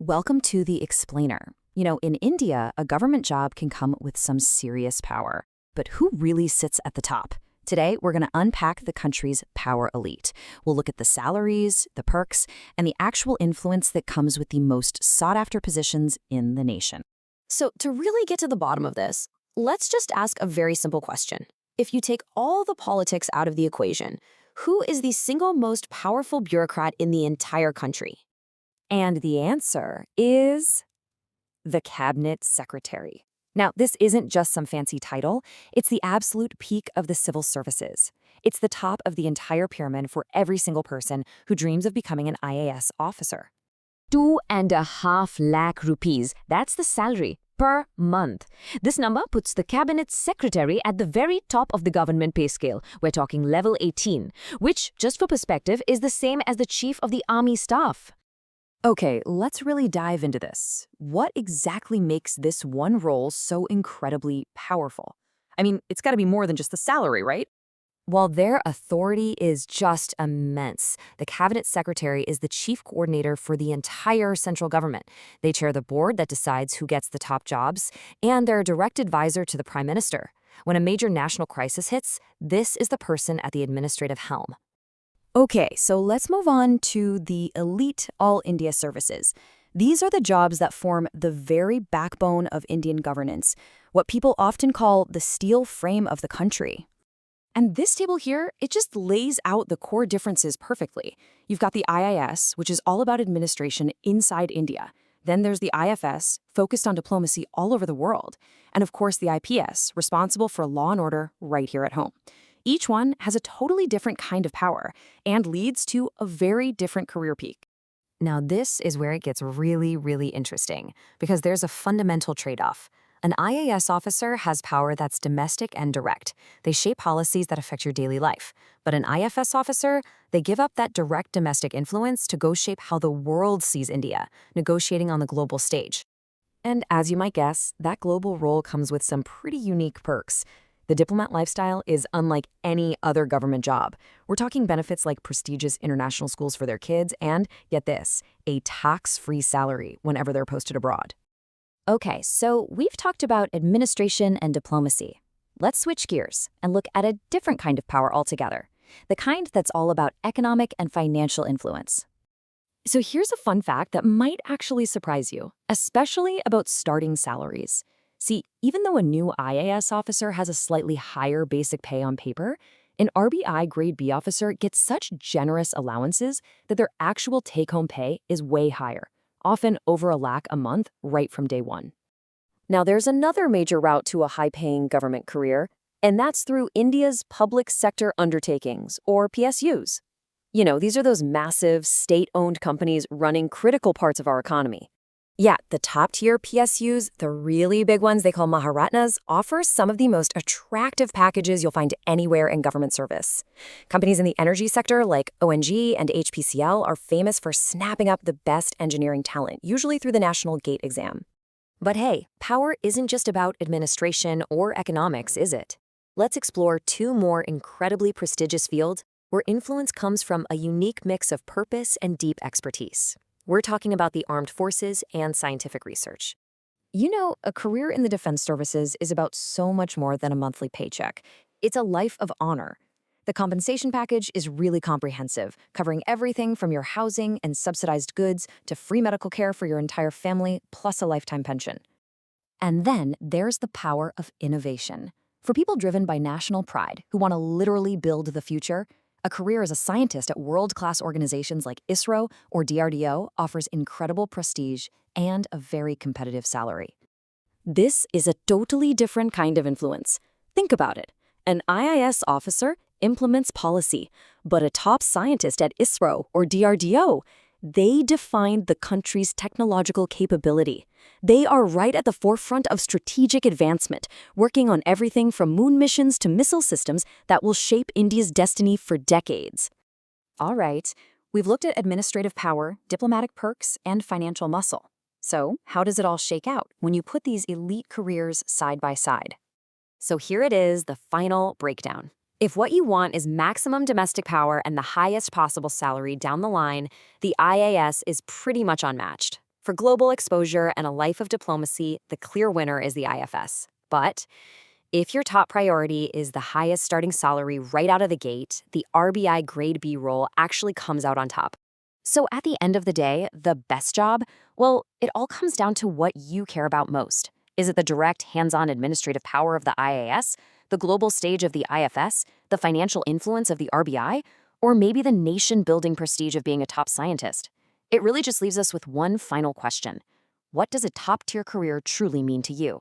Welcome to The Explainer. In India, a government job can come with some serious power. But who really sits at the top? Today, we're going to unpack the country's power elite. We'll look at the salaries, the perks, and the actual influence that comes with the most sought-after positions in the nation. So to really get to the bottom of this, let's just ask a very simple question. If you take all the politics out of the equation, who is the single most powerful bureaucrat in the entire country? And the answer is the cabinet secretary. Now, this isn't just some fancy title. It's the absolute peak of the civil services. It's the top of the entire pyramid for every single person who dreams of becoming an IAS officer. 2.5 lakh rupees, that's the salary per month. This number puts the cabinet secretary at the very top of the government pay scale. We're talking level 18, which, just for perspective, is the same as the chief of the army staff. Okay, let's really dive into this. What exactly makes this one role so incredibly powerful? I mean, it's got to be more than just the salary, right? While their authority is just immense, the cabinet secretary is the chief coordinator for the entire central government. They chair the board that decides who gets the top jobs, and they're a direct advisor to the prime minister. When a major national crisis hits, this is the person at the administrative helm. Okay, so let's move on to the elite All India services. These are the jobs that form the very backbone of Indian governance, what people often call the steel frame of the country. And this table here, it just lays out the core differences perfectly. You've got the IIS, which is all about administration inside India. Then there's the IFS, focused on diplomacy all over the world. And of course, the IPS, responsible for law and order right here at home. Each one has a totally different kind of power and leads to a very different career peak. Now, this is where it gets really, really interesting, because there's a fundamental trade-off. An IAS officer has power that's domestic and direct. They shape policies that affect your daily life. But an IFS officer, they give up that direct domestic influence to go shape how the world sees India, negotiating on the global stage. And as you might guess, that global role comes with some pretty unique perks. The diplomat lifestyle is unlike any other government job. We're talking benefits like prestigious international schools for their kids and, get this, a tax-free salary whenever they're posted abroad. Okay, so we've talked about administration and diplomacy. Let's switch gears and look at a different kind of power altogether, the kind that's all about economic and financial influence. So here's a fun fact that might actually surprise you, especially about starting salaries. See, even though a new IAS officer has a slightly higher basic pay on paper, an RBI Grade B officer gets such generous allowances that their actual take-home pay is way higher, often over a lakh a month right from day one. Now, there's another major route to a high-paying government career, and that's through India's public sector undertakings, or PSUs. These are those massive, state-owned companies running critical parts of our economy. Yeah, the top-tier PSUs, the really big ones they call Maharatnas, offer some of the most attractive packages you'll find anywhere in government service. Companies in the energy sector like ONG and HPCL are famous for snapping up the best engineering talent, usually through the National GATE exam. But hey, power isn't just about administration or economics, is it? Let's explore two more incredibly prestigious fields where influence comes from a unique mix of purpose and deep expertise. We're talking about the armed forces and scientific research. A career in the defense services is about so much more than a monthly paycheck. It's a life of honor. The compensation package is really comprehensive, covering everything from your housing and subsidized goods to free medical care for your entire family, plus a lifetime pension. And then there's the power of innovation. For people driven by national pride who want to literally build the future, a career as a scientist at world-class organizations like ISRO or DRDO offers incredible prestige and a very competitive salary. This is a totally different kind of influence. Think about it. An IIS officer implements policy, but a top scientist at ISRO or DRDO, they define the country's technological capability. They are right at the forefront of strategic advancement, working on everything from moon missions to missile systems that will shape India's destiny for decades. All right, we've looked at administrative power, diplomatic perks, and financial muscle. So, how does it all shake out when you put these elite careers side by side? So here it is, the final breakdown. If what you want is maximum domestic power and the highest possible salary down the line, the IAS is pretty much unmatched. For global exposure and a life of diplomacy, the clear winner is the IFS. But if your top priority is the highest starting salary right out of the gate, the RBI Grade B role actually comes out on top. So at the end of the day, the best job, well, it all comes down to what you care about most. Is it the direct, hands-on administrative power of the IAS, the global stage of the IFS, the financial influence of the RBI, or maybe the nation-building prestige of being a top scientist? It really just leaves us with one final question. What does a top-tier career truly mean to you?